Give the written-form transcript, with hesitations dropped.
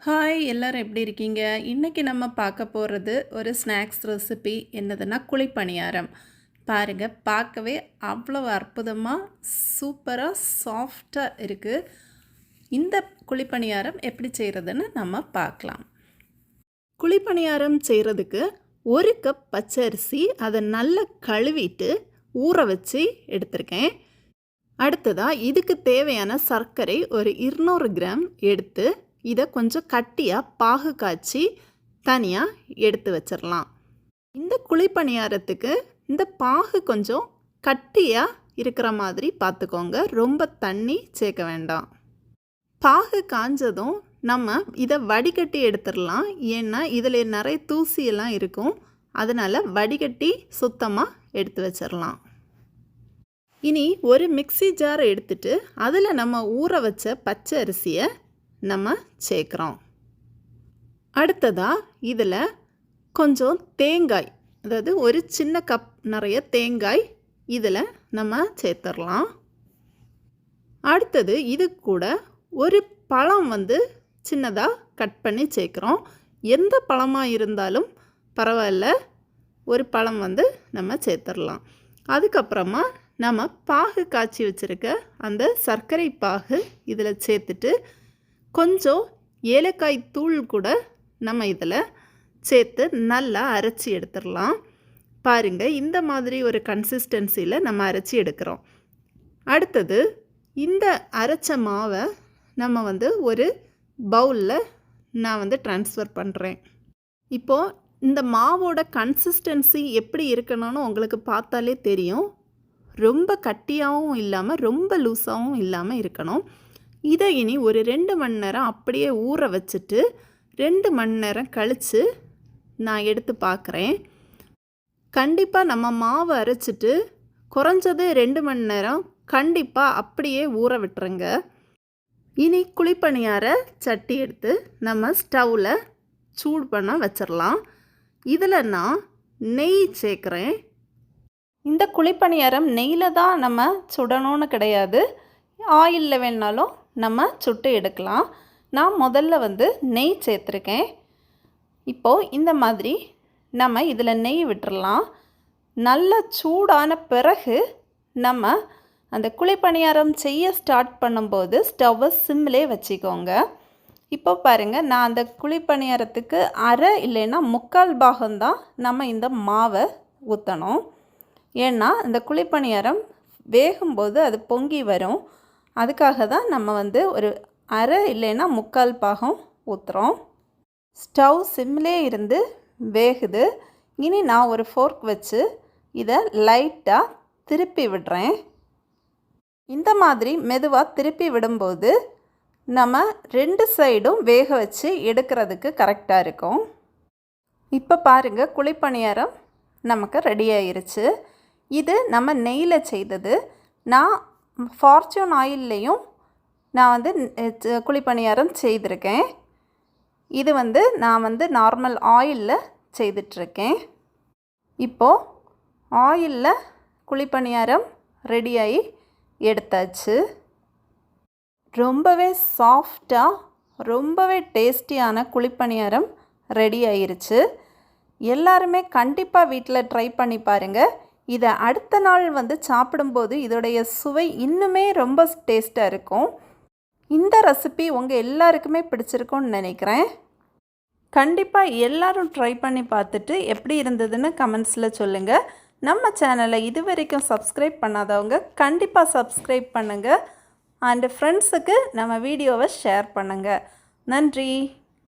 Hi எல்லாரும் எப்படி இருக்கீங்க? இன்னைக்கு நம்ம பார்க்க போகிறது ஒரு ஸ்நாக்ஸ் ரெசிபி என்னதுன்னா குழிப்பணியாரம். பாருங்க, பார்க்கவே அவ்வளவு அற்புதமாக சூப்பராக சாஃப்டாக இருக்குது. இந்த குழிப்பணியாரம் எப்படி செய்கிறதுன்னு நம்ம பார்க்கலாம். குழிப்பணியாரம் செய்கிறதுக்கு 1 கப் பச்சரிசி அதை நல்லா கழுவிட்டு ஊற வச்சு எடுத்திருக்கேன். அடுத்ததாக இதுக்கு தேவையான சர்க்கரை ஒரு 200 கிராம் எடுத்து இதை கொஞ்சம் கட்டியாக பாகு காய்ச்சி தனியாக எடுத்து வச்சிடலாம். இந்த குழிப்பணியாரத்துக்கு இந்த பாகு கொஞ்சம் கட்டியாக இருக்கிற மாதிரி பார்த்துக்கோங்க, ரொம்ப தண்ணி சேர்க்க வேண்டாம். பாகு காஞ்சதும் நம்ம இதை வடிகட்டி எடுத்துடலாம். ஏன்னா இதில் நிறைய தூசியெல்லாம் இருக்கும், அதனால் வடிகட்டி சுத்தமாக எடுத்து வச்சிடலாம். இனி ஒரு மிக்ஸி ஜாரை எடுத்துட்டு அதில் நம்ம ஊற வச்ச பச்சை அரிசியை நம்ம சேர்க்குறோம். அடுத்ததாக இதில் கொஞ்சம் தேங்காய், அதாவது ஒரு சின்ன கப் நிறைய தேங்காய் இதில் நம்ம சேர்த்துடலாம். அடுத்தது இது கூட ஒரு பழம் சின்னதாக கட் பண்ணி சேர்க்குறோம். எந்த பழமாக இருந்தாலும் பரவாயில்ல, ஒரு பழம் நம்ம சேர்த்துடலாம். அதுக்கப்புறமா நம்ம பாகு காய்ச்சி வச்சுருக்க அந்த சர்க்கரை பாகு இதில் சேர்த்துட்டு கொஞ்சம் ஏலக்காய் தூள் கூட நம்ம இதில் சேர்த்து நல்லா அரைச்சி எடுத்துடலாம். பாருங்கள், இந்த மாதிரி ஒரு கன்சிஸ்டன்சியில் நம்ம அரைச்சி எடுக்கிறோம். அடுத்தது இந்த அரைச்ச மாவை நம்ம ஒரு பவுலில் நான் ட்ரான்ஸ்ஃபர் பண்ணுறேன். இப்போது இந்த மாவோட கன்சிஸ்டன்சி எப்படி இருக்கணும்னு உங்களுக்கு பார்த்தாலே தெரியும். ரொம்ப கட்டியாகவும் இல்லாமல் ரொம்ப லூஸாகவும் இல்லாமல் இருக்கணும். இதை இனி ஒரு 2 மணி நேரம் அப்படியே ஊற வச்சுட்டு 2 மணி நேரம் கழித்து நான் எடுத்து பார்க்குறேன். கண்டிப்பாக நம்ம மாவு அரைச்சிட்டு குறைஞ்சது 2 மணி நேரம் கண்டிப்பாக அப்படியே ஊற விட்டுருங்க. இனி குழிப்பணியார சட்டி எடுத்து நம்ம ஸ்டவ்வில் சூடு பண்ண வச்சிடலாம். இதில் நான் நெய் சேர்க்குறேன். இந்த குழிப்பணியாரம் நெய்யில் தான் நம்ம சுடணும்னு கிடையாது, ஆயிலில் வேணாலும் நம்ம சுட்டு எடுக்கலாம். நான் முதல்ல நெய் சேர்த்துருக்கேன். இப்போது இந்த மாதிரி நம்ம இதில் நெய் விட்டுறலாம். நல்லா சூடான பிறகு நம்ம அந்த குழிப்பணியாரம் செய்ய ஸ்டார்ட் பண்ணும்போது ஸ்டவ்வை சிம்மிலே வச்சுக்கோங்க. இப்போ பாருங்கள், நான் அந்த குழிப்பணியாரத்துக்கு அரை இல்லைன்னா 3/4 பாகம்தான் நம்ம இந்த மாவை ஊற்றணும். ஏன்னா இந்த குழிப்பணியாரம் வேகும்போது அது பொங்கி வரும், அதுக்காக தான் நம்ம ஒரு அரை இல்லைன்னா 3/4 பாகம் ஊற்றுறோம். ஸ்டவ் சிம்மிலே இருந்து வேகுது. இனி நான் ஒரு ஃபோர்க் வச்சு இதை லைட்டாக திருப்பி விடுறேன். இந்த மாதிரி மெதுவாக திருப்பி விடும்போது நம்ம 2 சைடும் வேக வச்சு எடுக்கிறதுக்கு கரெக்டாக இருக்கும். இப்போ பாருங்கள், குழிப்பணியாரம் நமக்கு ரெடி ஆயிருச்சு. இது நம்ம நெய்யில் செய்தது. நான் ஃபார்ச்சூன் ஆயில்லையும் நான் குழிப்பணியாரம் செய்திருக்கேன். இது நான் நார்மல் ஆயிலில் செய்துட்ருக்கேன். இப்போது ஆயிலில் குழிப்பணியாரம் ரெடியாகி எடுத்தாச்சு. ரொம்பவே சாஃப்டாக ரொம்பவே டேஸ்டியான குழிப்பணியாரம் ரெடி ஆயிருச்சு. எல்லாருமே கண்டிப்பாக வீட்டில் ட்ரை பண்ணி பாருங்கள். இதை அடுத்த நாள் சாப்பிடும்போது இதோடைய சுவை இன்னுமே ரொம்ப டேஸ்ட்டாக இருக்கும். இந்த ரெசிபி உங்கள் எல்லாருக்குமே பிடிச்சிருக்கும்னு நினைக்கிறேன். கண்டிப்பாக எல்லோரும் ட்ரை பண்ணி பார்த்துட்டு எப்படி இருந்ததுன்னு கமெண்ட்ஸில் சொல்லுங்கள். நம்ம சேனலை இது வரைக்கும் சப்ஸ்கிரைப் பண்ணாதவங்க கண்டிப்பாக சப்ஸ்கிரைப் பண்ணுங்கள். அண்டு ஃப்ரெண்ட்ஸுக்கு நம்ம வீடியோவை ஷேர் பண்ணுங்கள். நன்றி.